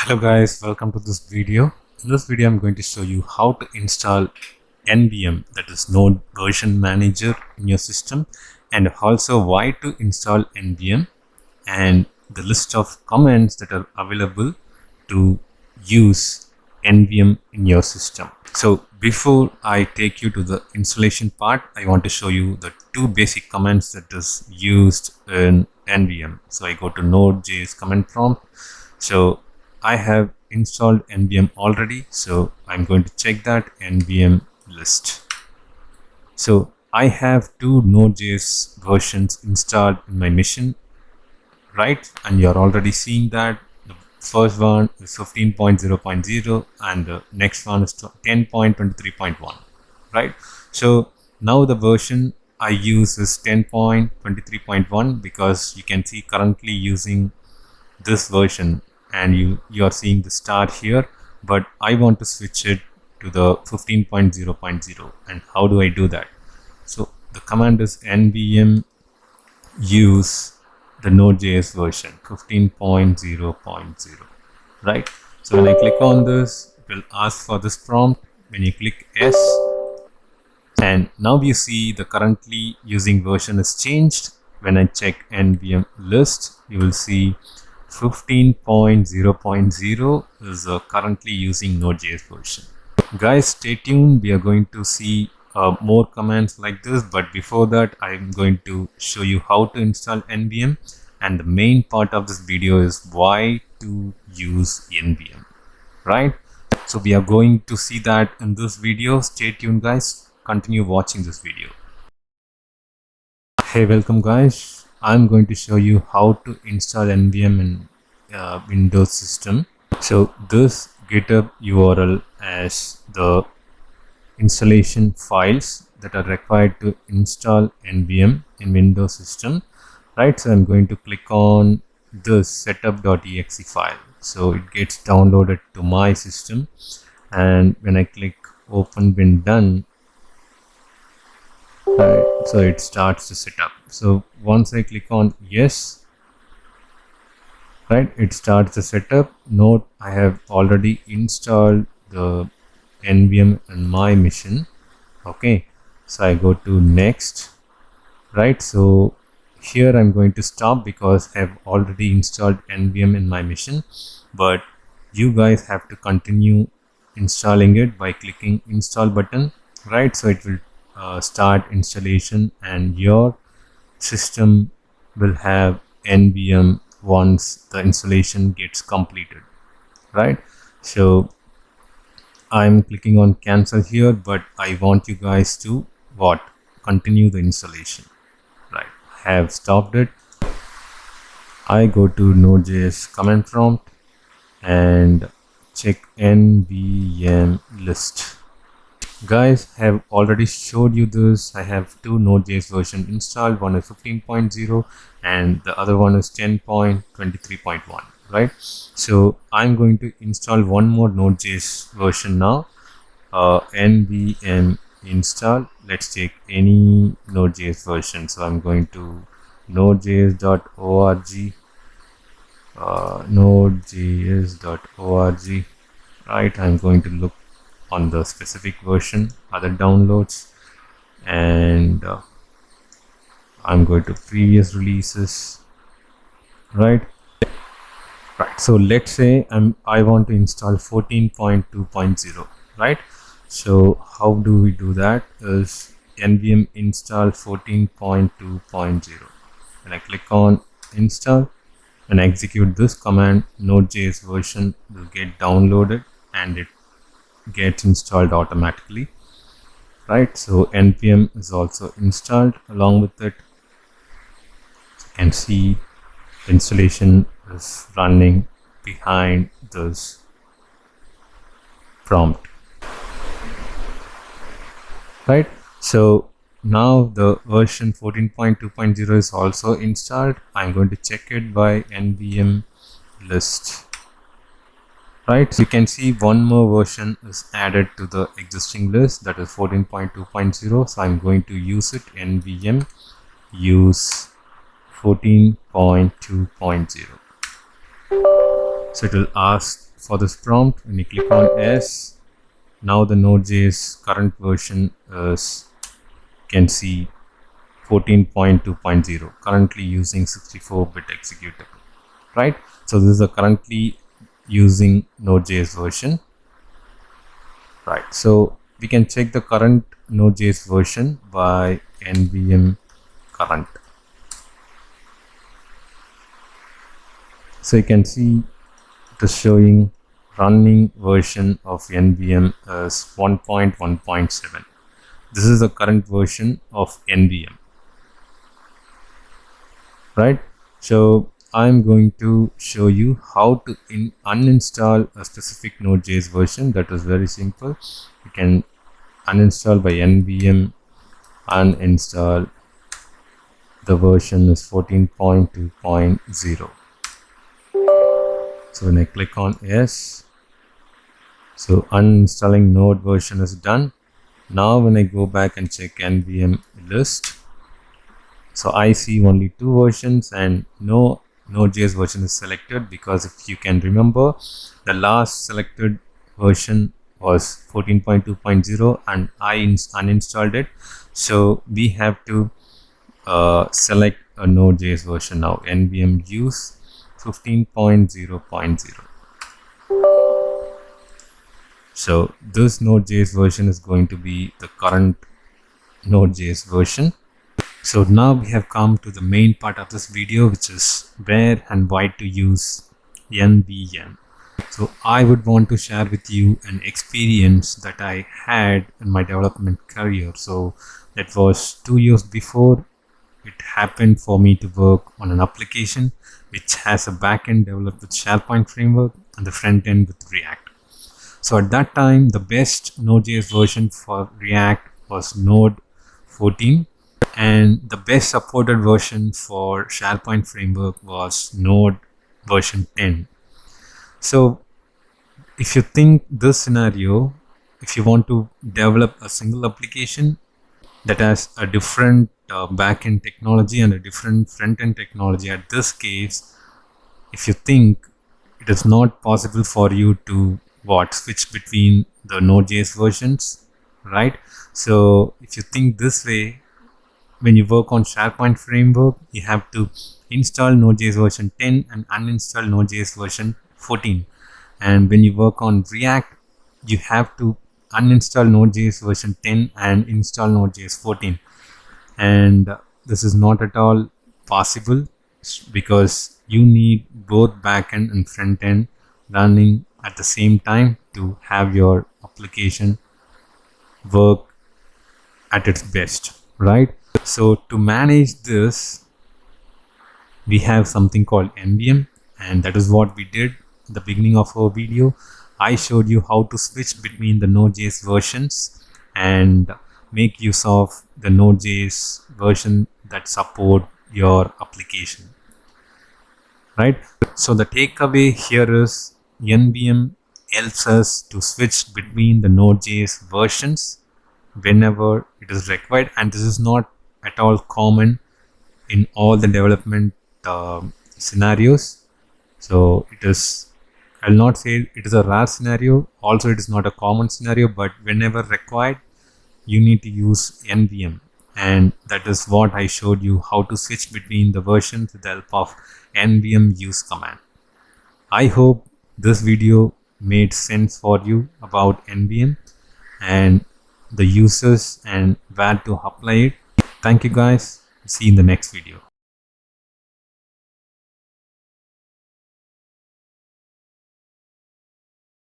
Hello guys, welcome to this video. In this video I'm going to show you how to install NVM, that is Node Version Manager, in your system, and also why to install NVM and the list of commands that are available to use NVM in your system. So before I take you to the installation part, I want to show you the two basic commands that is used in NVM. So I go to Node.js command prompt. So I have installed NVM already, so I'm going to check that NVM list. So I have two Node.js versions installed in my machine, right? And you're already seeing that the first one is 15.0.0 and the next one is 10.23.1, right? So now the version I use is 10.23.1 because you can see currently using this version and you are seeing the star here, but I want to switch it to the 15.0.0. and how do I do that? So the command is nvm use the Node.js version 15.0.0, right? So when I click on this, it will ask for this prompt. When you click yes, and now you see the currently using version is changed. When I check nvm list, you will see 15.0.0 is currently using Node.js version. Guys, stay tuned. We are going to see more commands like this, but before that I'm going to show you how to install NVM, and the main part of this video is why to use NVM, right? So we are going to see that in this video. Stay tuned guys, continue watching this video. Hey, welcome guys. I'm going to show you how to install NVM in Windows system. So this GitHub URL has the installation files that are required to install NVM in Windows system, right? So I'm going to click on this setup.exe file. So it gets downloaded to my system, and when I click open when done, right, so it starts to set up. So once I click on yes, right, it starts the setup. Note I have already installed the NVM in my machine. Okay, so I go to next, right? So here I'm going to stop because I have already installed NVM in my machine, but you guys have to continue installing it by clicking install button, right? So it will start installation and your system will have NVM once the installation gets completed, right? So I'm clicking on cancel here, but I want you guys to continue the installation, right? I have stopped it. I go to Node.js command prompt and check NVM list. Guys, I have already showed you this. I have two Node.js version installed. One is 15.0 and the other one is 10.23.1, right? So I'm going to install one more Node.js version now. NVM install. Let's take any Node.js version. So I'm going to nodejs.org, nodejs.org, right? I'm going to look on the specific version, other downloads, and I'm going to previous releases, right? So let's say I want to install 14.2.0, right? So how do we do that? Is nvm install 14.2.0. when I click on install and execute this command, Node.js version will get downloaded and it gets installed automatically, right? So npm is also installed along with it. So you can see the installation is running behind this prompt, right? So now the version 14.2.0 is also installed. I'm going to check it by nvm list, right? So you can see one more version is added to the existing list, that is 14.2.0. so I'm going to use it, nvm use 14.2.0. So it will ask for this prompt. When you click on yes, now the Node.js current version is, you can see, 14.2.0, currently using 64-bit executable, right? So this is a currently using Node.js version, right? So we can check the current Node.js version by nvm current. So you can see it is showing running version of nvm is 1.1.7. This is the current version of nvm, right? So I'm going to show you how to uninstall a specific Node.js version. That is very simple. You can uninstall by nvm uninstall. The version is 14.2.0. So when I click on yes, so uninstalling Node version is done. Now when I go back and check nvm list, so I see only 2 versions and no Node.js version is selected, because if you can remember, the last selected version was 14.2.0 and I uninstalled it. So we have to select a Node.js version now, nvm use 15.0.0. So this Node.js version is going to be the current Node.js version. So now we have come to the main part of this video, which is where and why to use NVM. So I would want to share with you an experience that I had in my development career. So that was 2 years before. It happened for me to work on an application which has a backend developed with SharePoint framework and the front end with React. So at that time, the best Node.js version for React was Node 14. And the best supported version for SharePoint framework was Node version 10. So if you think this scenario, if you want to develop a single application that has a different backend technology and a different front-end technology, at this case, if you think it is not possible for you to switch between the Node.js versions, right? So if you think this way, when you work on SharePoint framework, you have to install Node.js version 10 and uninstall Node.js version 14. And when you work on React, you have to uninstall Node.js version 10 and install Node.js 14. And this is not at all possible, because you need both backend and front end running at the same time to have your application work at its best, right? So to manage this, we have something called NVM, and that is what we did in the beginning of our video. I showed you how to switch between the Node.js versions and make use of the Node.js version that support your application, right? So the takeaway here is NVM helps us to switch between the Node.js versions whenever it is required, and this is not at all common in all the development scenarios. So it is, I'll not say it is a rare scenario, also it is not a common scenario, but whenever required you need to use NVM, and that is what I showed you, how to switch between the versions with the help of NVM use command. I hope this video made sense for you about NVM and the uses and where to apply it. Thank you guys. See you in the next video.